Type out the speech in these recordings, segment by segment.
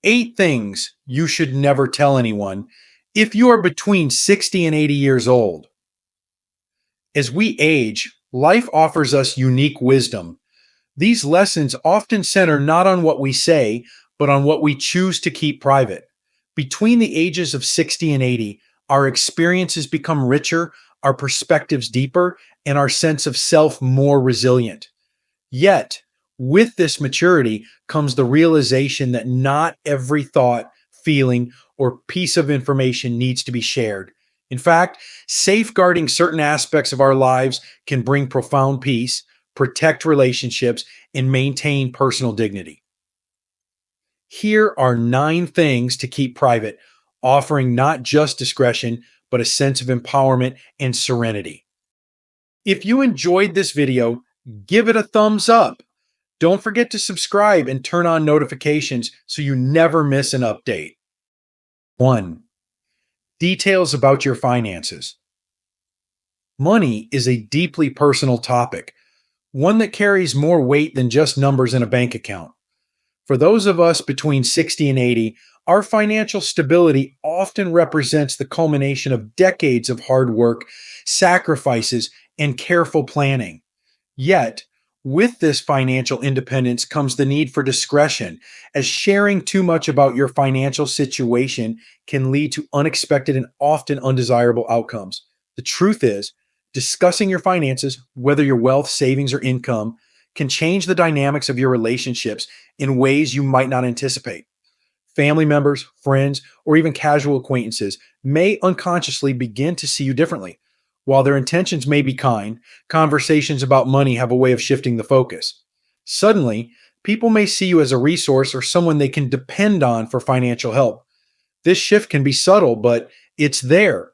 8 things you should never tell anyone if you are between 60 and 80 years old. As we age, life offers us unique wisdom. These lessons often center not on what we say, but on what we choose to keep private. Between the ages of 60 and 80, our experiences become richer, our perspectives deeper, and our sense of self more resilient. Yet, with this maturity comes the realization that not every thought, feeling, or piece of information needs to be shared. In fact, safeguarding certain aspects of our lives can bring profound peace, protect relationships, and maintain personal dignity. Here are 9 things to keep private, offering not just discretion, but a sense of empowerment and serenity. If you enjoyed this video, give it a thumbs up. Don't forget to subscribe and turn on notifications so you never miss an update. 1. Details about your finances. Money is a deeply personal topic, one that carries more weight than just numbers in a bank account. For those of us between 60 and 80, our financial stability often represents the culmination of decades of hard work, sacrifices, and careful planning. Yet, with this financial independence comes the need for discretion, as sharing too much about your financial situation can lead to unexpected and often undesirable outcomes. The truth is, discussing your finances, whether your wealth, savings, or income, can change the dynamics of your relationships in ways you might not anticipate. Family members, friends, or even casual acquaintances may unconsciously begin to see you differently. While their intentions may be kind, conversations about money have a way of shifting the focus. Suddenly, people may see you as a resource or someone they can depend on for financial help. This shift can be subtle, but it's there,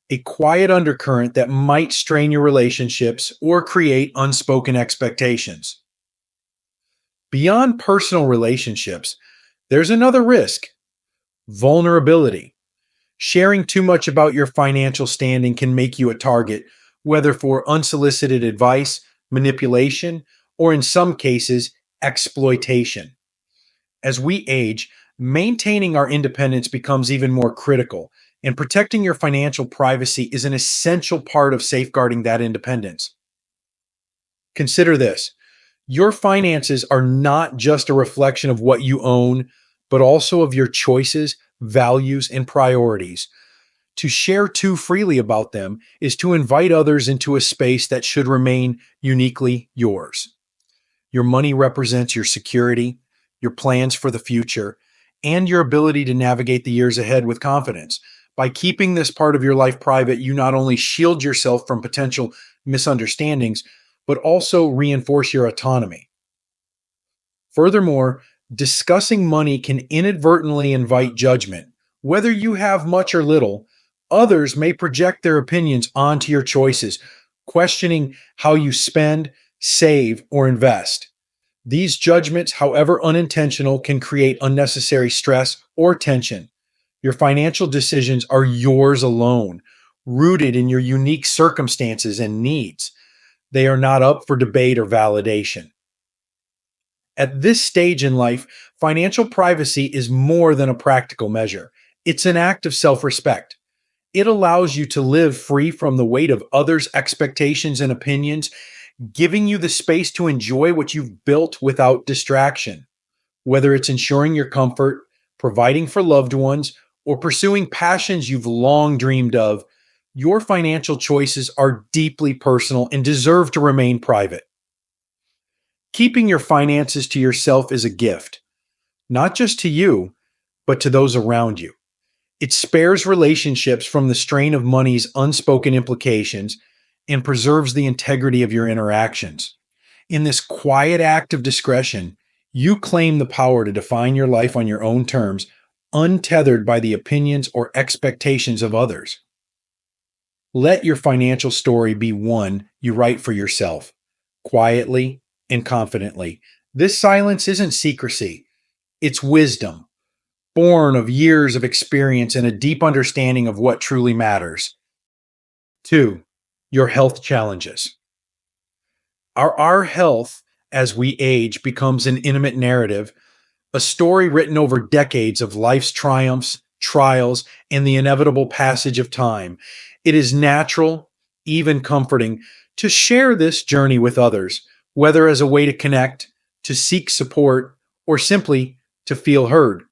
a quiet undercurrent that might strain your relationships or create unspoken expectations. Beyond personal relationships, there's another risk: vulnerability. Sharing too much about your financial standing can make you a target, whether for unsolicited advice, manipulation, or in some cases, exploitation. As we age, maintaining our independence becomes even more critical, and protecting your financial privacy is an essential part of safeguarding that independence. Consider this: your finances are not just a reflection of what you own, but also of your choices, values, and priorities. To share too freely about them is to invite others into a space that should remain uniquely yours. Your money represents your security, your plans for the future, and your ability to navigate the years ahead with confidence. By keeping this part of your life private, you not only shield yourself from potential misunderstandings, but also reinforce your autonomy. Furthermore, discussing money can inadvertently invite judgment. Whether you have much or little, others may project their opinions onto your choices, questioning how you spend, save, or invest. These judgments, however unintentional, can create unnecessary stress or tension. Your financial decisions are yours alone, rooted in your unique circumstances and needs. They are not up for debate or validation. At this stage in life, financial privacy is more than a practical measure. It's an act of self-respect. It allows you to live free from the weight of others' expectations and opinions, giving you the space to enjoy what you've built without distraction. Whether it's ensuring your comfort, providing for loved ones, or pursuing passions you've long dreamed of, your financial choices are deeply personal and deserve to remain private. Keeping your finances to yourself is a gift, not just to you, but to those around you. It spares relationships from the strain of money's unspoken implications and preserves the integrity of your interactions. In this quiet act of discretion, you claim the power to define your life on your own terms, untethered by the opinions or expectations of others. Let your financial story be one you write for yourself, quietly and confidently. This silence isn't secrecy, it's wisdom, born of years of experience and a deep understanding of what truly matters. 2. Your health challenges. Our health as we age becomes an intimate narrative a story written over decades of life's triumphs, trials, and the inevitable passage of time. It is natural, even comforting, to share this journey with others, whether as a way to connect, to seek support, or simply to feel heard.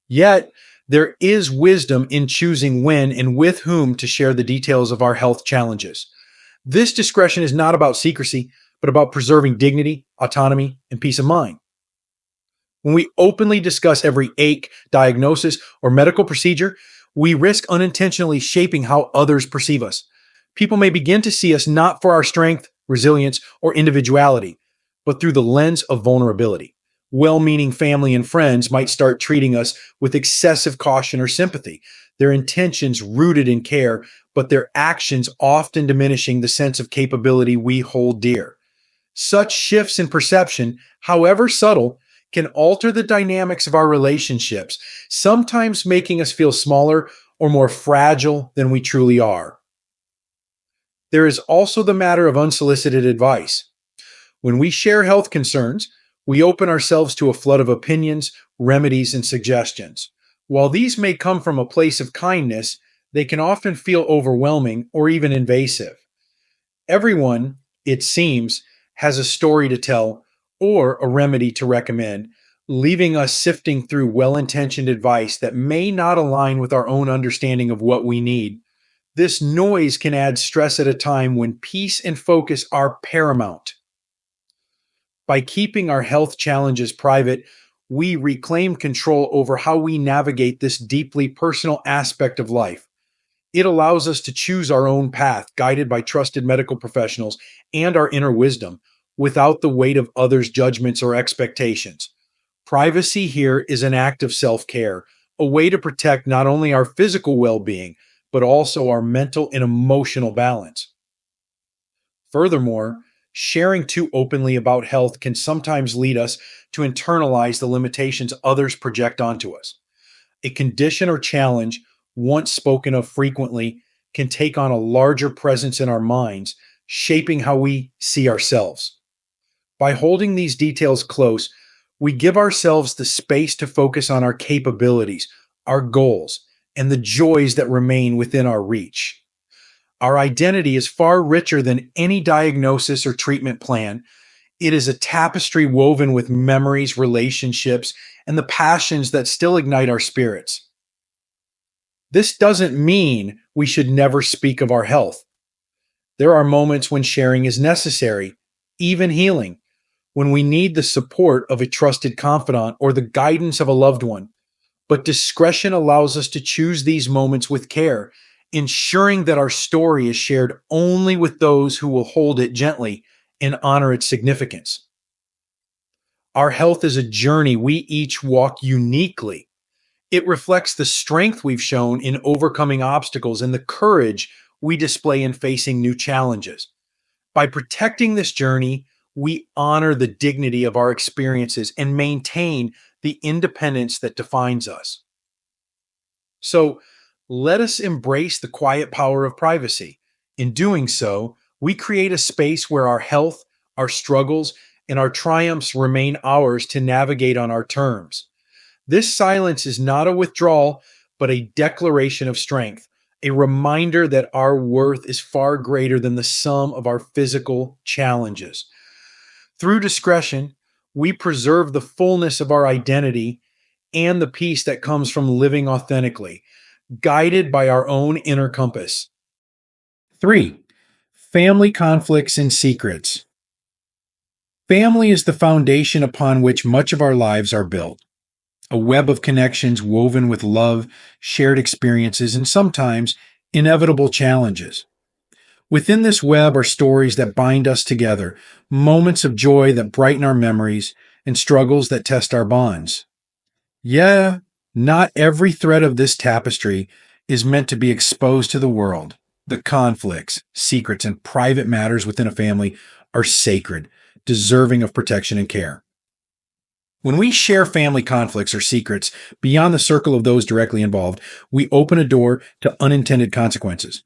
Yet, there is wisdom in choosing when and with whom to share the details of our health challenges. This discretion is not about secrecy, but about preserving dignity, autonomy, and peace of mind. When we openly discuss every ache, diagnosis, or medical procedure, we risk unintentionally shaping how others perceive us. People may begin to see us not for our strength, resilience, or individuality, but through the lens of vulnerability. Well meaning family and friends might start treating us with excessive caution or sympathy, their intentions rooted in care, but their actions often diminishing the sense of capability we hold dear. Such shifts in perception, however subtle, can alter the dynamics of our relationships, sometimes making us feel smaller or more fragile than we truly are. There is also the matter of unsolicited advice. When we share health concerns, we open ourselves to a flood of opinions, remedies, and suggestions. While these may come from a place of kindness, they can often feel overwhelming or even invasive. Everyone, it seems, has a story to tell or a remedy to recommend, leaving us sifting through well intentioned advice that may not align with our own understanding of what we need. This noise can add stress at a time when peace and focus are paramount. By keeping our health challenges private, we reclaim control over how we navigate this deeply personal aspect of life. It allows us to choose our own path, guided by trusted medical professionals and our inner wisdom, without the weight of others' judgments or expectations. Privacy here is an act of self care, a way to protect not only our physical well being, but also our mental and emotional balance. Furthermore, sharing too openly about health can sometimes lead us to internalize the limitations others project onto us. A condition or challenge, once spoken of frequently, can take on a larger presence in our minds, shaping how we see ourselves. By holding these details close, we give ourselves the space to focus on our capabilities, our goals, and the joys that remain within our reach. Our identity is far richer than any diagnosis or treatment plan. It is a tapestry woven with memories, relationships, and the passions that still ignite our spirits. This doesn't mean we should never speak of our health. There are moments when sharing is necessary, even healing, when we need the support of a trusted confidant or the guidance of a loved one. But discretion allows us to choose these moments with care, ensuring that our story is shared only with those who will hold it gently and honor its significance. Our health is a journey we each walk uniquely. It reflects the strength we've shown in overcoming obstacles and the courage we display in facing new challenges. By protecting this journey, we honor the dignity of our experiences and maintain the independence that defines us. So, let us embrace the quiet power of privacy. In doing so, we create a space where our health, our struggles, and our triumphs remain ours to navigate on our terms. This silence is not a withdrawal, but a declaration of strength, a reminder that our worth is far greater than the sum of our physical challenges. Through discretion, we preserve the fullness of our identity and the peace that comes from living authentically, guided by our own inner compass. 3. Family conflicts and secrets. Family is the foundation upon which much of our lives are built. A web of connections woven with love, shared experiences, and sometimes inevitable challenges. Within this web are stories that bind us together, moments of joy that brighten our memories, and struggles that test our bonds. Yeah, not every thread of this tapestry is meant to be exposed to the world. The conflicts, secrets, and private matters within a family are sacred, deserving of protection and care. When we share family conflicts or secrets beyond the circle of those directly involved, we open a door to unintended consequences.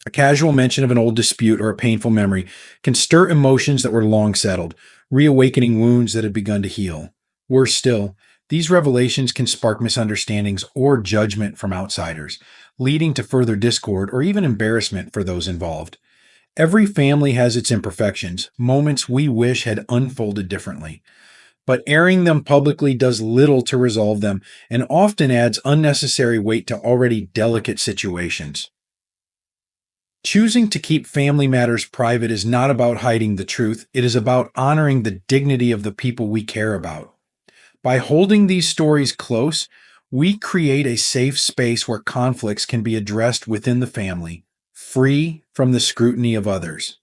A casual mention of an old dispute or a painful memory can stir emotions that were long settled, reawakening wounds that had begun to heal. Worse still, These revelations can spark misunderstandings or judgment from outsiders, leading to further discord or even embarrassment for those involved. Every family has its imperfections, moments we wish had unfolded differently. But airing them publicly does little to resolve them and often adds unnecessary weight to already delicate situations. Choosing to keep family matters private is not about hiding the truth, it is about honoring the dignity of the people we care about. By holding these stories close, we create a safe space where conflicts can be addressed within the family, free from the scrutiny of others.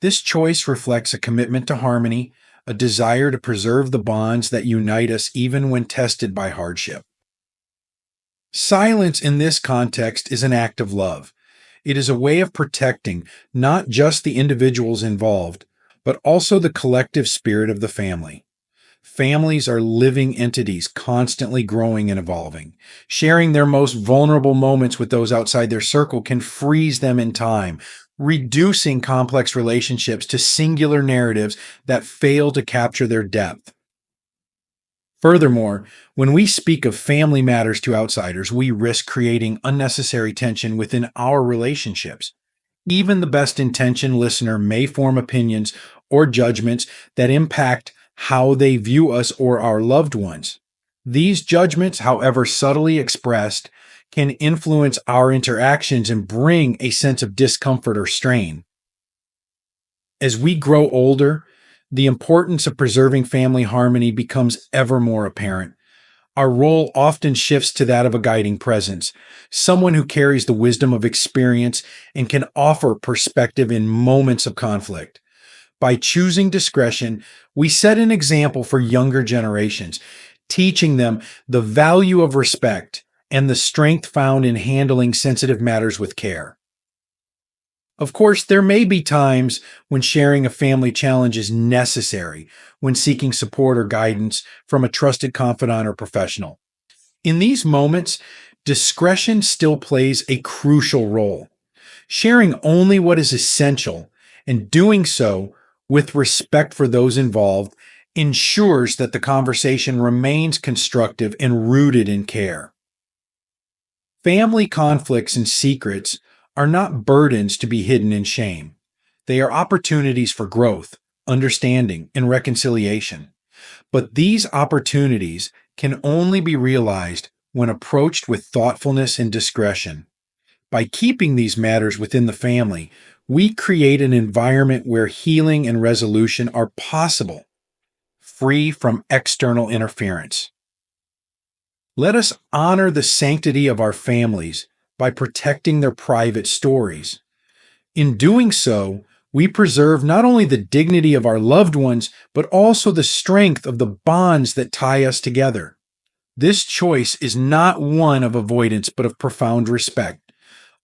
This choice reflects a commitment to harmony, a desire to preserve the bonds that unite us even when tested by hardship. Silence in this context is an act of love. It is a way of protecting not just the individuals involved, but also the collective spirit of the family. Families are living entities constantly growing and evolving. Sharing their most vulnerable moments with those outside their circle can freeze them in time, reducing complex relationships to singular narratives that fail to capture their depth. Furthermore, when we speak of family matters to outsiders, we risk creating unnecessary tension within our relationships. Even the best intentioned listener may form opinions or judgments that impact how they view us or our loved ones. These judgments, however subtly expressed, can influence our interactions and bring a sense of discomfort or strain. As we grow older, the importance of preserving family harmony becomes ever more apparent. Our role often shifts to that of a guiding presence, someone who carries the wisdom of experience and can offer perspective in moments of conflict. By choosing discretion, we set an example for younger generations, teaching them the value of respect and the strength found in handling sensitive matters with care. Of course, there may be times when sharing a family challenge is necessary, when seeking support or guidance from a trusted confidant or professional. In these moments, discretion still plays a crucial role. Sharing only what is essential and doing so with respect for those involved ensures that the conversation remains constructive and rooted in care. Family conflicts and secrets are not burdens to be hidden in shame. They are opportunities for growth, understanding, and reconciliation. But these opportunities can only be realized when approached with thoughtfulness and discretion. By keeping these matters within the family, we create an environment where healing and resolution are possible, free from external interference. Let us honor the sanctity of our families by protecting their private stories. In doing so, we preserve not only the dignity of our loved ones, but also the strength of the bonds that tie us together. This choice is not one of avoidance, but of profound respect,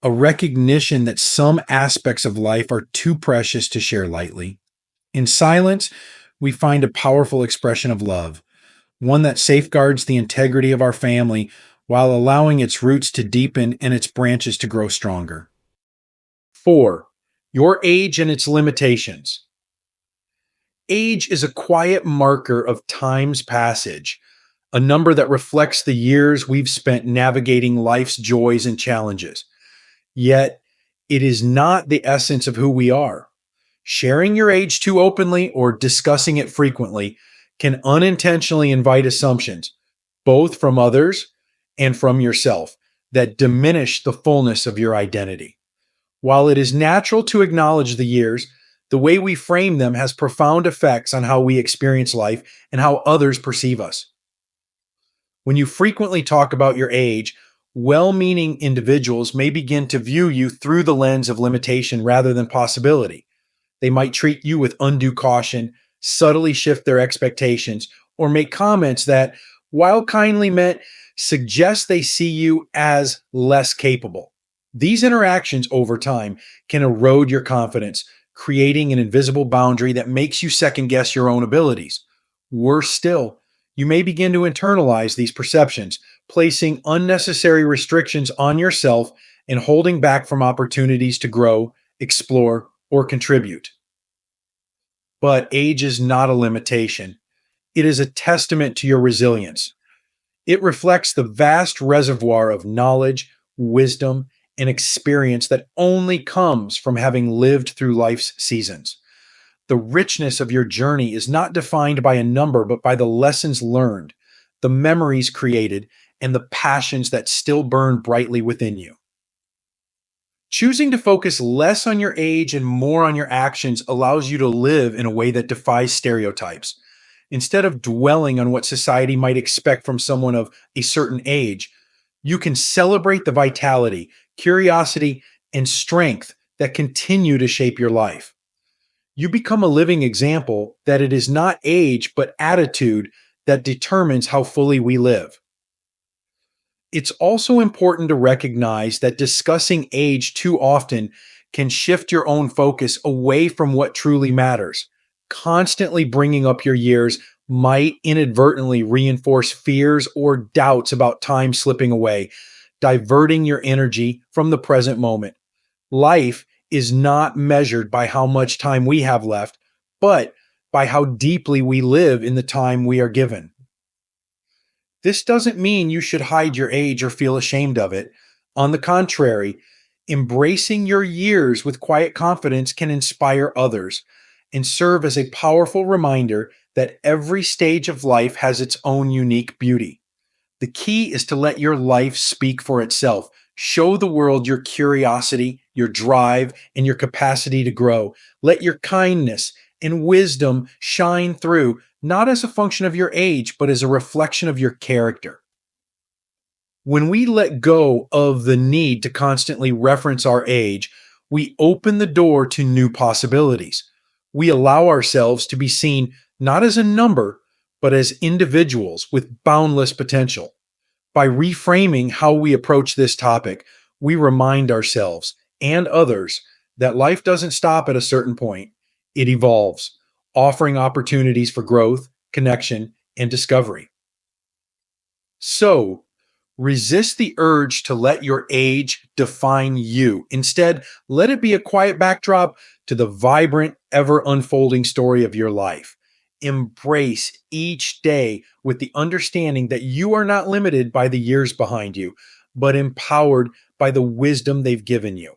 a recognition that some aspects of life are too precious to share lightly. In silence, we find a powerful expression of love, one that safeguards the integrity of our family while allowing its roots to deepen and its branches to grow stronger. 4. Your age and its limitations. Age is a quiet marker of time's passage, a number that reflects the years we've spent navigating life's joys and challenges. Yet, it is not the essence of who we are. Sharing your age too openly or discussing it frequently can unintentionally invite assumptions, both from others and from yourself, that diminish the fullness of your identity. While it is natural to acknowledge the years, the way we frame them has profound effects on how we experience life and how others perceive us. When you frequently talk about your age, well meaning individuals may begin to view you through the lens of limitation rather than possibility. They might treat you with undue caution, subtly shift their expectations, or make comments that, while kindly meant, suggest they see you as less capable. These interactions over time can erode your confidence, creating an invisible boundary that makes you second guess your own abilities. Worse still, you may begin to internalize these perceptions, placing unnecessary restrictions on yourself and holding back from opportunities to grow, explore, or contribute. But age is not a limitation. It is a testament to your resilience. It reflects the vast reservoir of knowledge, wisdom, and experience that only comes from having lived through life's seasons. The richness of your journey is not defined by a number, but by the lessons learned, the memories created, and the passions that still burn brightly within you. Choosing to focus less on your age and more on your actions allows you to live in a way that defies stereotypes. Instead of dwelling on what society might expect from someone of a certain age, you can celebrate the vitality, curiosity, and strength that continue to shape your life. You become a living example that it is not age, but attitude that determines how fully we live. It's also important to recognize that discussing age too often can shift your own focus away from what truly matters. Constantly bringing up your years might inadvertently reinforce fears or doubts about time slipping away, diverting your energy from the present moment. Life is not measured by how much time we have left, but by how deeply we live in the time we are given. This doesn't mean you should hide your age or feel ashamed of it. On the contrary, embracing your years with quiet confidence can inspire others and serve as a powerful reminder that every stage of life has its own unique beauty. The key is to let your life speak for itself. Show the world your curiosity, your drive, and your capacity to grow. Let your kindness and wisdom shine through, not as a function of your age, but as a reflection of your character. When we let go of the need to constantly reference our age, we open the door to new possibilities. We allow ourselves to be seen not as a number, but as individuals with boundless potential. By reframing how we approach this topic, we remind ourselves and others that life doesn't stop at a certain point. It evolves, offering opportunities for growth, connection, and discovery. So, resist the urge to let your age define you. Instead, let it be a quiet backdrop to the vibrant, ever unfolding story of your life. Embrace each day with the understanding that you are not limited by the years behind you, but empowered by the wisdom they've given you.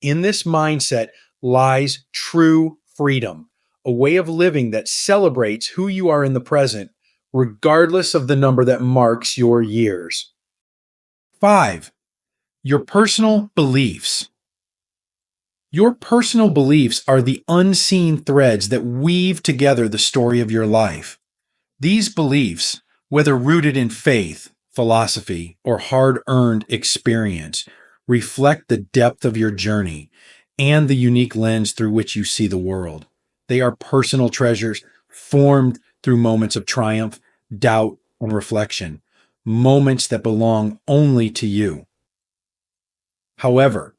In this mindset lies true freedom, a way of living that celebrates who you are in the present, regardless of the number that marks your years. 5. Your personal beliefs. Your personal beliefs are the unseen threads that weave together the story of your life. These beliefs, whether rooted in faith, philosophy, or hard-earned experience, reflect the depth of your journey and the unique lens through which you see the world. They are personal treasures formed through moments of triumph, doubt, and reflection, moments that belong only to you. However,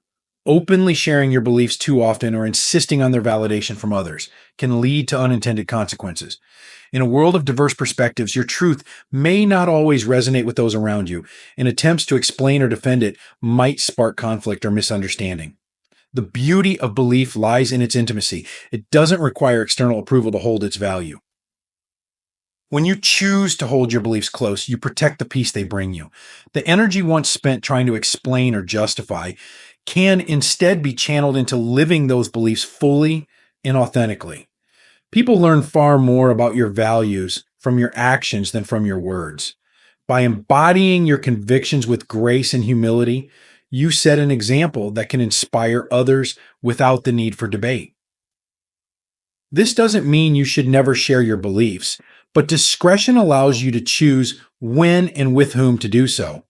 openly sharing your beliefs too often or insisting on their validation from others can lead to unintended consequences. In a world of diverse perspectives, your truth may not always resonate with those around you, and attempts to explain or defend it might spark conflict or misunderstanding. The beauty of belief lies in its intimacy. It doesn't require external approval to hold its value. When you choose to hold your beliefs close, you protect the peace they bring you. The energy once spent trying to explain or justify can instead be channeled into living those beliefs fully and authentically. People learn far more about your values from your actions than from your words. By embodying your convictions with grace and humility, you set an example that can inspire others without the need for debate. This doesn't mean you should never share your beliefs, but discretion allows you to choose when and with whom to do so.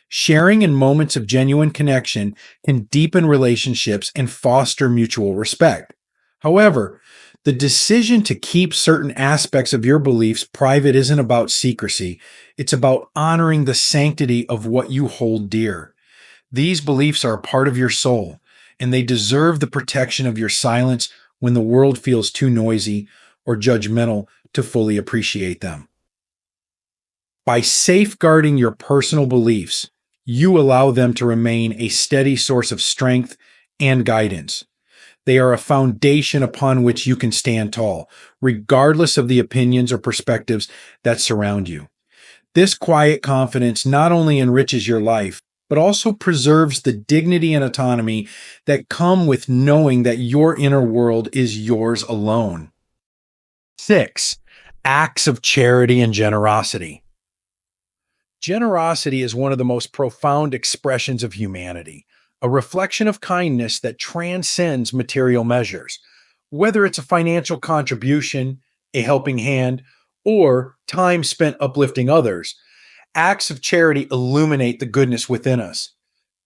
Sharing in moments of genuine connection can deepen relationships and foster mutual respect. However, the decision to keep certain aspects of your beliefs private isn't about secrecy. It's about honoring the sanctity of what you hold dear. These beliefs are a part of your soul, and they deserve the protection of your silence when the world feels too noisy or judgmental to fully appreciate them. By safeguarding your personal beliefs, you allow them to remain a steady source of strength and guidance. They are a foundation upon which you can stand tall, regardless of the opinions or perspectives that surround you. This quiet confidence not only enriches your life, but also preserves the dignity and autonomy that come with knowing that your inner world is yours alone. 6. Acts of charity and generosity. Generosity is one of the most profound expressions of humanity, a reflection of kindness that transcends material measures. Whether it's a financial contribution, a helping hand, or time spent uplifting others, acts of charity illuminate the goodness within us.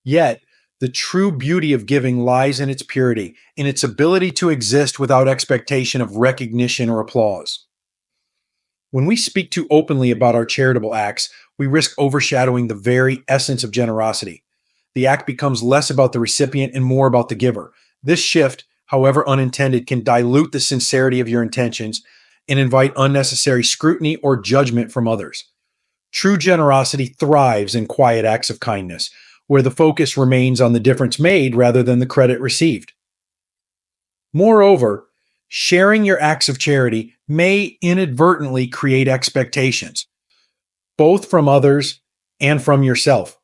Yet, the true beauty of giving lies in its purity, in its ability to exist without expectation of recognition or applause. When we speak too openly about our charitable acts, we risk overshadowing the very essence of generosity. The act becomes less about the recipient and more about the giver. This shift, however unintended, can dilute the sincerity of your intentions and invite unnecessary scrutiny or judgment from others. True generosity thrives in quiet acts of kindness, where the focus remains on the difference made rather than the credit received. Moreover, sharing your acts of charity may inadvertently create expectations, both from others and from yourself.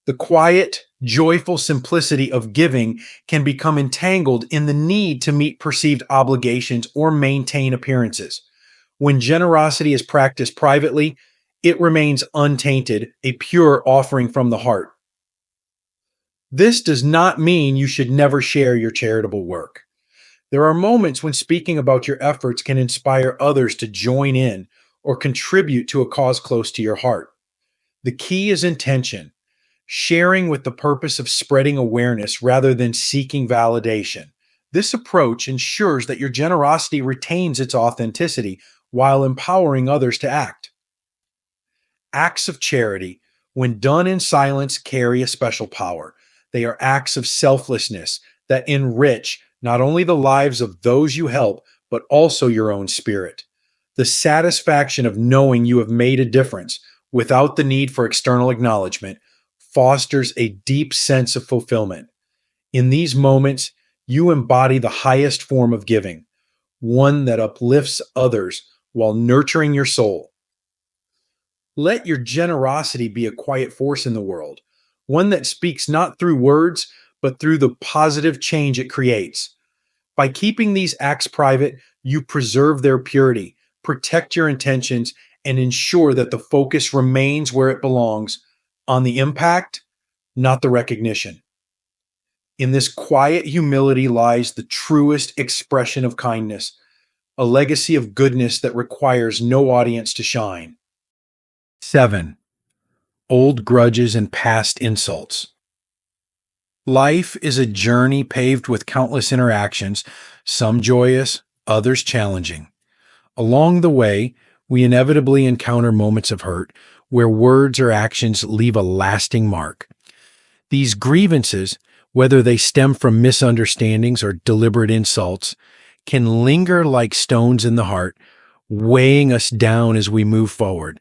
The quiet, joyful simplicity of giving can become entangled in the need to meet perceived obligations or maintain appearances. When generosity is practiced privately, it remains untainted, a pure offering from the heart. This does not mean you should never share your charitable work. There are moments when speaking about your efforts can inspire others to join in or contribute to a cause close to your heart. The key is intention, sharing with the purpose of spreading awareness rather than seeking validation. This approach ensures that your generosity retains its authenticity while empowering others to act. Acts of charity, when done in silence, carry a special power. They are acts of selflessness that enrich not only the lives of those you help, but also your own spirit. The satisfaction of knowing you have made a difference without the need for external acknowledgement fosters a deep sense of fulfillment. In these moments, you embody the highest form of giving, one that uplifts others while nurturing your soul. Let your generosity be a quiet force in the world, one that speaks not through words, but through the positive change it creates. By keeping these acts private, you preserve their purity, protect your intentions, and ensure that the focus remains where it belongs, on the impact, not the recognition. In this quiet humility lies the truest expression of kindness, a legacy of goodness that requires no audience to shine. 7. Old grudges and past insults. Life is a journey paved with countless interactions, some joyous, others challenging. Along the way, we inevitably encounter moments of hurt where words or actions leave a lasting mark. These grievances, whether they stem from misunderstandings or deliberate insults, can linger like stones in the heart, weighing us down as we move forward.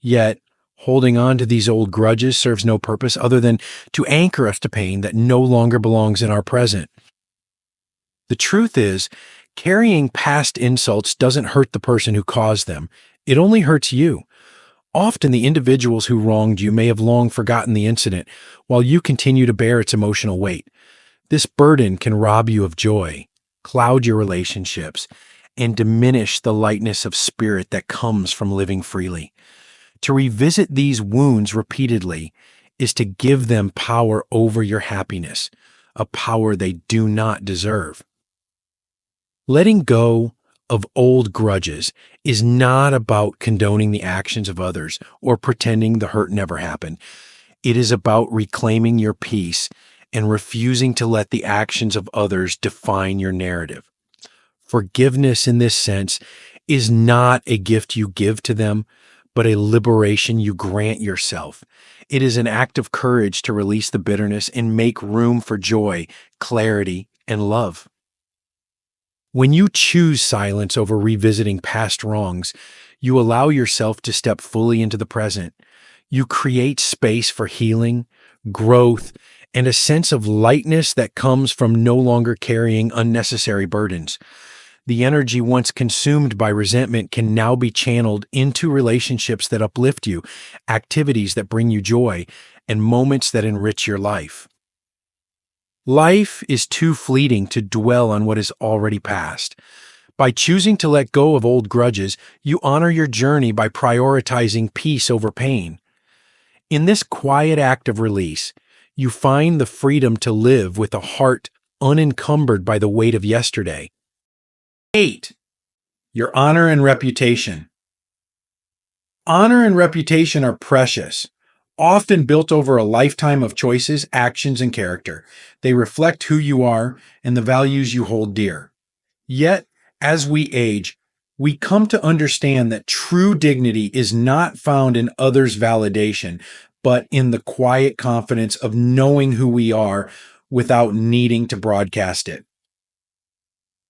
Yet, holding on to these old grudges serves no purpose other than to anchor us to pain that no longer belongs in our present. The truth is, carrying past insults doesn't hurt the person who caused them. It only hurts you. Often the individuals who wronged you may have long forgotten the incident, while you continue to bear its emotional weight. This burden can rob you of joy, cloud your relationships, and diminish the lightness of spirit that comes from living freely. To revisit these wounds repeatedly is to give them power over your happiness, a power they do not deserve. Letting go of old grudges is not about condoning the actions of others or pretending the hurt never happened. It is about reclaiming your peace and refusing to let the actions of others define your narrative. Forgiveness in this sense is not a gift you give to them, but a liberation you grant yourself. It is an act of courage to release the bitterness and make room for joy, clarity, and love. When you choose silence over revisiting past wrongs, you allow yourself to step fully into the present. You create space for healing, growth, and a sense of lightness that comes from no longer carrying unnecessary burdens. The energy once consumed by resentment can now be channeled into relationships that uplift you, activities that bring you joy, and moments that enrich your life. Life is too fleeting to dwell on what is already past. By choosing to let go of old grudges, you honor your journey by prioritizing peace over pain. In this quiet act of release, you find the freedom to live with a heart unencumbered by the weight of yesterday. 8. Your honor and reputation. Honor and reputation are precious, often built over a lifetime of choices, actions, and character. They reflect who you are and the values you hold dear. Yet, as we age, we come to understand that true dignity is not found in others' validation, but in the quiet confidence of knowing who we are without needing to broadcast it.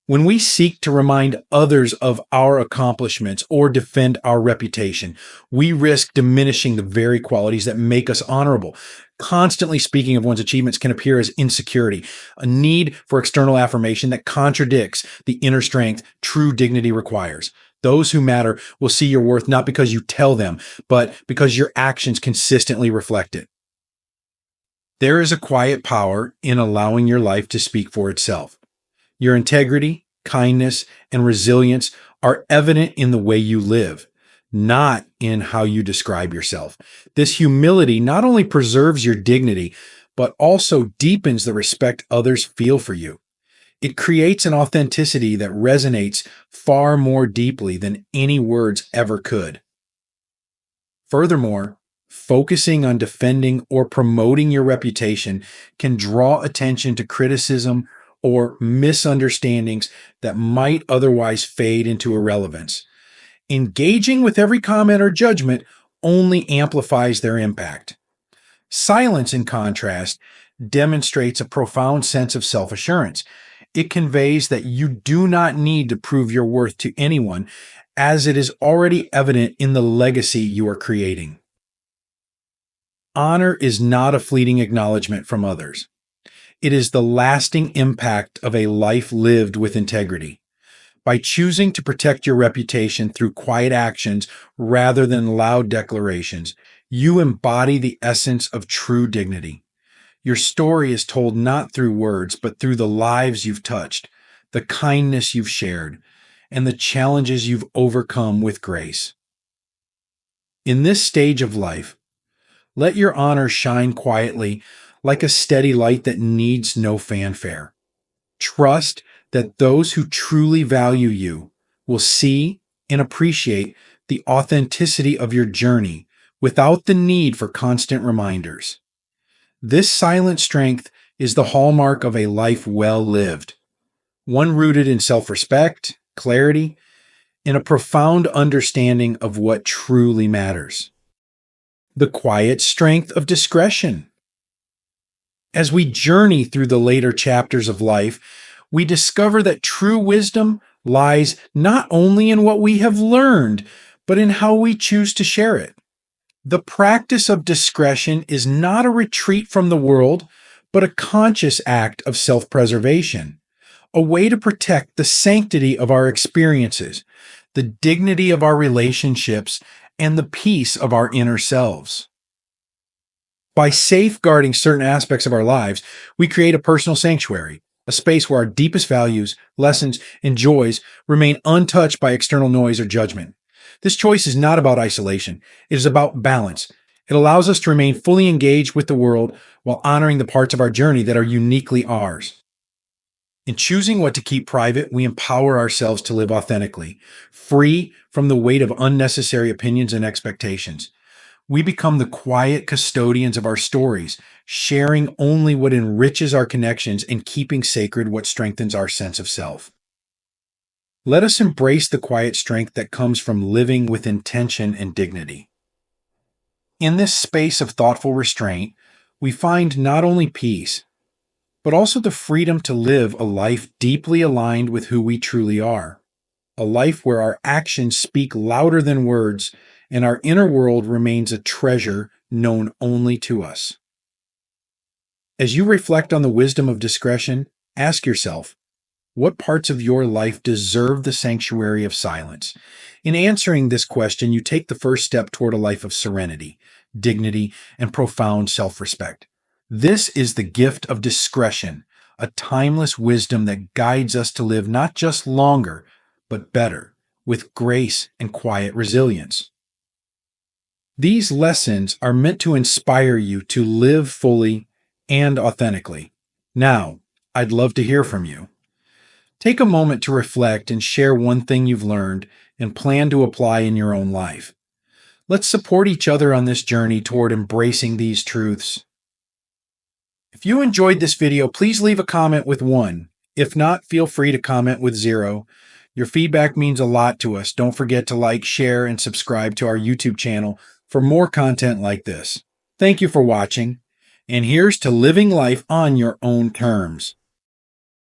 When we seek to remind others of our accomplishments or defend our reputation, we risk diminishing the very qualities that make us honorable. Constantly speaking of one's achievements can appear as insecurity, a need for external affirmation that contradicts the inner strength true dignity requires. Those who matter will see your worth not because you tell them, but because your actions consistently reflect it. There is a quiet power in allowing your life to speak for itself. Your integrity, kindness, and resilience are evident in the way you live, not in how you describe yourself. This humility not only preserves your dignity, but also deepens the respect others feel for you. It creates an authenticity that resonates far more deeply than any words ever could. Furthermore, focusing on defending or promoting your reputation can draw attention to criticism or misunderstandings that might otherwise fade into irrelevance. Engaging with every comment or judgment only amplifies their impact. Silence, in contrast, demonstrates a profound sense of self-assurance. It conveys that you do not need to prove your worth to anyone, as it is already evident in the legacy you are creating. Honor is not a fleeting acknowledgement from others. It is the lasting impact of a life lived with integrity. By choosing to protect your reputation through quiet actions rather than loud declarations, you embody the essence of true dignity. Your story is told not through words, but through the lives you've touched, the kindness you've shared, and the challenges you've overcome with grace. In this stage of life, let your honor shine quietly like a steady light that needs no fanfare. Trust that those who truly value you will see and appreciate the authenticity of your journey without the need for constant reminders. This silent strength is the hallmark of a life well lived, one rooted in self-respect, clarity, and a profound understanding of what truly matters. The quiet strength of discretion. As we journey through the later chapters of life, we discover that true wisdom lies not only in what we have learned, but in how we choose to share it. The practice of discretion is not a retreat from the world, but a conscious act of self-preservation, a way to protect the sanctity of our experiences, the dignity of our relationships, and the peace of our inner selves. By safeguarding certain aspects of our lives, we create a personal sanctuary, a space where our deepest values, lessons, and joys remain untouched by external noise or judgment. This choice is not about isolation. It is about balance. It allows us to remain fully engaged with the world while honoring the parts of our journey that are uniquely ours. In choosing what to keep private, we empower ourselves to live authentically, free from the weight of unnecessary opinions and expectations. We become the quiet custodians of our stories, sharing only what enriches our connections and keeping sacred what strengthens our sense of self. Let us embrace the quiet strength that comes from living with intention and dignity. In this space of thoughtful restraint, we find not only peace, but also the freedom to live a life deeply aligned with who we truly are, a life where our actions speak louder than words and our inner world remains a treasure known only to us. As you reflect on the wisdom of discretion, ask yourself, What parts of your life deserve the sanctuary of silence? In answering this question, you take the first step toward a life of serenity, dignity, and profound self respect. This is the gift of discretion, a timeless wisdom that guides us to live not just longer, but better, with grace and quiet resilience. These lessons are meant to inspire you to live fully and authentically. Now, I'd love to hear from you. Take a moment to reflect and share one thing you've learned and plan to apply in your own life. Let's support each other on this journey toward embracing these truths. If you enjoyed this video, please leave a comment with 1. If not, feel free to comment with 0. Your feedback means a lot to us. Don't forget to like, share, and subscribe to our YouTube channel for more content like this. Thank you for watching, and here's to living life on your own terms.